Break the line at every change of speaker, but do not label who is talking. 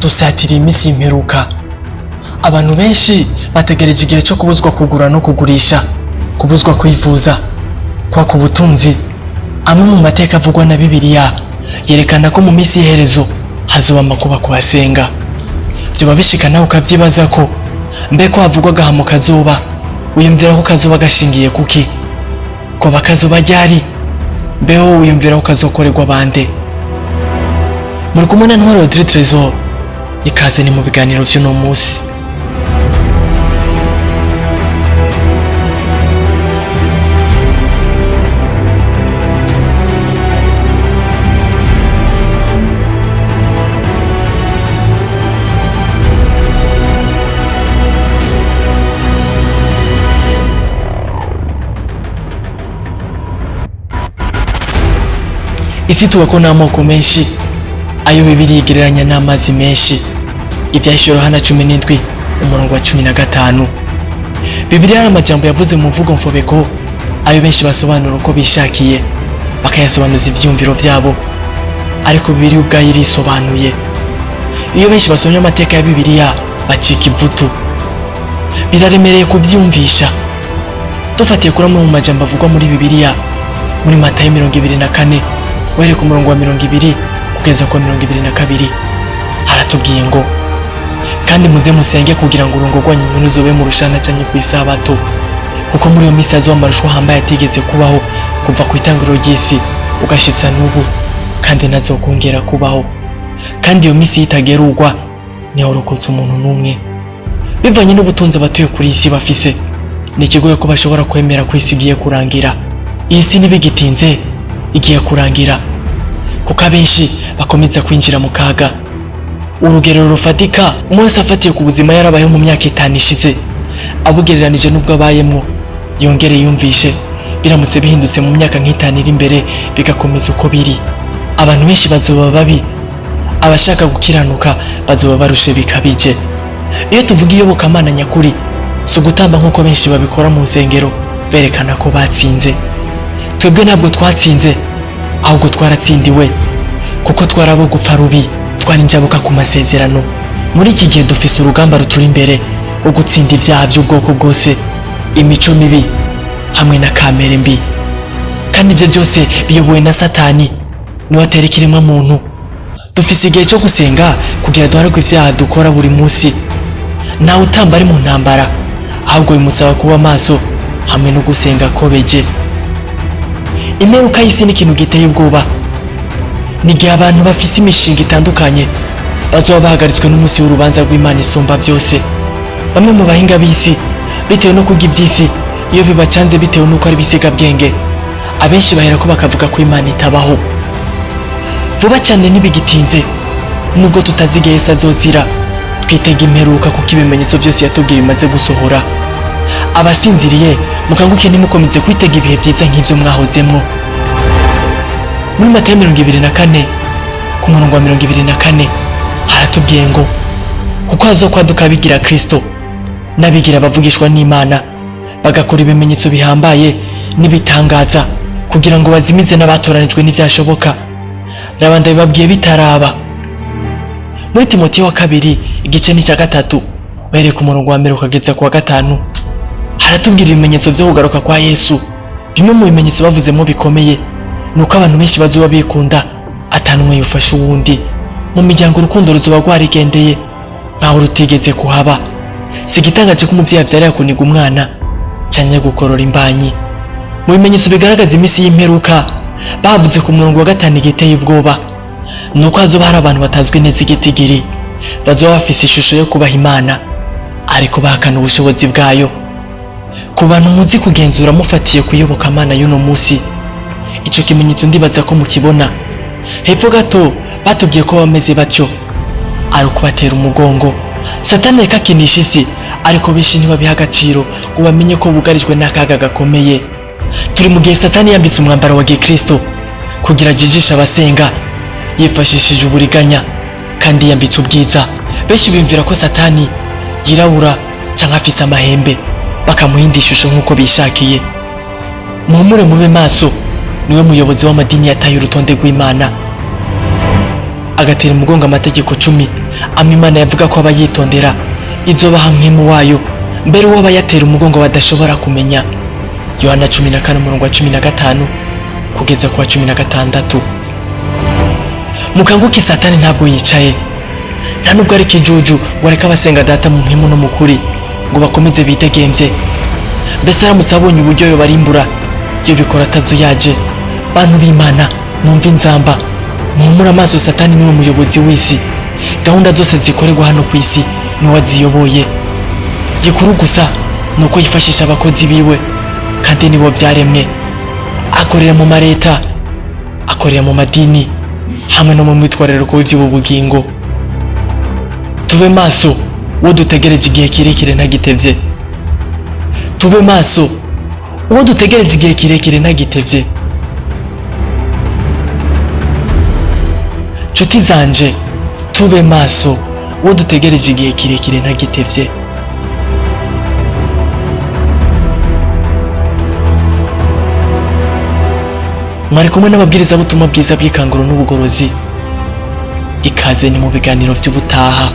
dusatiriye iminsi y'imperuka. Abantu benshi bategereje igihe cyo kubuzwa kugura no kugurisha, kubuzwa kwivuza, kwaka ubutunzi. Amwe mu mateka avugwa na Bibiliya yerekana ko mu minsi y'iherezo hazoba amakuba ku basenga. Vyoba bishika nawe ukavyibaza ko mbe ko havugwa agahamo kazoba, wiyumvira ko kazoba gashingiye kuki? Ko bakazoba ryari? Mbeho wiyumvira ko kazokorerwa bande? Muri kumwe na Ntwari Audrey Trésor, ikaze ni mu biganiro vy'uno musi. Isi tubako n'amoko menshi, ayo Bibiliya igereranya n'amazi menshi. Ivyahishuro Yohana 17 umurongo wa 15. Bibiliya ari amajambo yavuze mu mvugo mfobeko, ayo benshi basobanura uko bishakiye, bakayasobanuza ivyumviro vyabo, ariko Bibiliya ubwayo irisobanuye. Iyo benshi basomye amateka ya Bibiliya bacika ivutu, biraremereye kuvyumvisha. Dufatiye kuri amwe mu majambo avugwa muri Bibiliya, muri Matayo 24 were ku murongo wa 20 kugeza ku 22, haratubwiye ngo kandi muze musenge kugira ngo urungo rwanyu ntiruzobe mu rushana canke kw'isabato, kuko muri iyo misi hazoba amarushanwa ahambaye atigeze kubaho kuva ku itangiriro ry'isi ugashitsa n'ubu, kandi ntazokongera kubaho. Kandi iyo misi yitagerurwa ntihorokotse umuntu n'umwe, bivanye n'ubutunzi abatuye kuri isi bafise. Ni ikigoye ko bashobora kwemera ko isi igiye kurangira. Iyi si ntibigitinze igiye kurangira, kuko abenshi bakomeza kwinjira mu kaga. Urugero rufatika, umwe wese afatiye ku buzima yarabayeho mu myaka 5 ishize, abugereranije n'ubwo abayemwo, yongere yumvishe biramutse bihindutse mu myaka nk'itanu iri imbere bigakomeza uko biri, abantu benshi bazoba babi, abashaka gukiranuka bazoba barushe bikabije. Iyo tuvuga iyobokamana nyakuri, si ugutamba nk'uko benshi babikora mu nsengero berekana ko batsinze. Twebwe ntabwo twatsinze, ahubwo twaratsindiwe, kuko twarabo gupfa rubi, twarinjabuka ku masezerano. Muri iki gihe dufise urugamba ruturi imbere rwo gutsinda ivyaha by'ubwoko bwose, imico mibi hamwe na kamere mbi, kandi ivyo byose biyobowe na Satani, niwe atera ikiremwa muntu. Dufise igihe cyo gusenga kugira duharugwe ivyaha dukora buri musi. Ntawe utamba ari mu ntambara, ahubwo bimusaba kuba maso hamwe no gusenga kobeje. Imperuka y'isi ni ikintu giteye ubwoba. Ni igihe abantu bafise imishinga itandukanye bazoba bahagaritswe n'umunsi w'urubanza rw'Imana isumba byose. Bamwe mu bahinga b'isi, bitewe no kurya ivy'isi, iyo bibacanze bitewe n'uko ari bisigabwenge, abenshi bahera ko bakavuga ko Imana itabaho. Vuba cyane ntibigitinze, nubwo tutazi igihe Yesu azozira, twitega imperuka kuko ibimenyetso byose yatubwiye bimaze gusohora. Abasinziriye mukanguke ntimukomeze kwitega ibihe byiza nk'ivyo mwahozemwo. Muri Matayo 24 ku murongo wa 24 haratubwiye ngo kuko hazokwaduka abigira Kristo n'abigira bavugishwa n'Imana, bagakora ibimenyetso bihambaye n'ibitangaza kugira ngo bazimize n'abatoranijwe n'ivyashoboka. Rabanda bibabwiye bitaraba. Muri Timoteyo wa 2 igice ni cya 3 were ku murongo wa 1 ukageza ku wa 5 haratubwira ibimenyetso vyo kugaruka kwa Yesu. Bimwe mu bimenyetso bavuzemo bikomeye nuko abantu benshi bazoba bikunda, atanumwe yufasha uwundi. Mu miryango urukundo ruzoba rwarigendeye nkaho rutigeze kuhaba. Sigitangaje ko umuvyeyi avyarira kuniga umwana canke gukorora imbanyi. Mu bimenyetso bigaragaza imisi y'imperuka bavuze ku murongo wa 5 igiteye ubwoba, nuko hazoba hari abantu batazwi neza igitigiri, bazoba bafise ishusho yo kubaha Imana ariko bahakana ubushobozi bwayo. Ku bantu muzi kugenzura mufatiye kuyoboka Imana y'uno musi, ico kimenyetso ndibaza ko mukibona. Hepfo gato batubwiye ko bameze batyo ari ukubatera umugongo. Satani yakakinisha isi, ariko benshi ntibabiha agaciro ngo bamenye ko bugarijwe n'akaga gakomeye. Turi mu gihe Satani yambitse umwambaro wa Gikristo kugira ajijisha abasenga, yifashishije uburiganya kandi yambitse ubwiza. Benshi bimvira ko Satani yirabura canke afise amahembe, bakamuhinda ishusho nk'uko bishakiye. Muhumure mube maso, niwe muyobozi w'amadini yataye urutonde rw'Imana. agatera umugongo amategeko 10 Imana yavuga ko aba yitondera izobaha mpemu wayo, mbere uwo bayatera umugongo badashobora kumenya. Yohana 14:15 kugeza ku 16. Mukanguke, Satani ntabwo yicaye, nta nubwo ari kijuju ngo areke abasenga data mu mpemu no mukuri ngo bakomeze bidegemvye. Mbese aramutse abonye uburyo yo barimbura, yo bikora atazuyaje. Bantu b'Imana, mwumve inzamba, muhumure amaso. Satani niwe muyobozi w'isi, gahunda zose zikorerwa hano ku isi niwe aziyoboye. Gikuru gusa nuko yifashisha abakozi biwe, kandi nibo vyaremwe. Akorera mu mareta, akorera mu madini, hamwe no mu mitwarero ku vy'ubu bugingo. Tube maso, uwo dutegereje igihe kirekire ntagitevye. Tube maso, uwo dutegereje igihe kirekire ntagitevye. Nshuti zanje, tube maso, uwo dutegereje igihe kirekire ntagitevye. Mwari kumwe n'ababwiriza butumwa bwiza bw'ikanguro n'ubugorozi. Ikaze ni mu biganiro vy'ubutaha.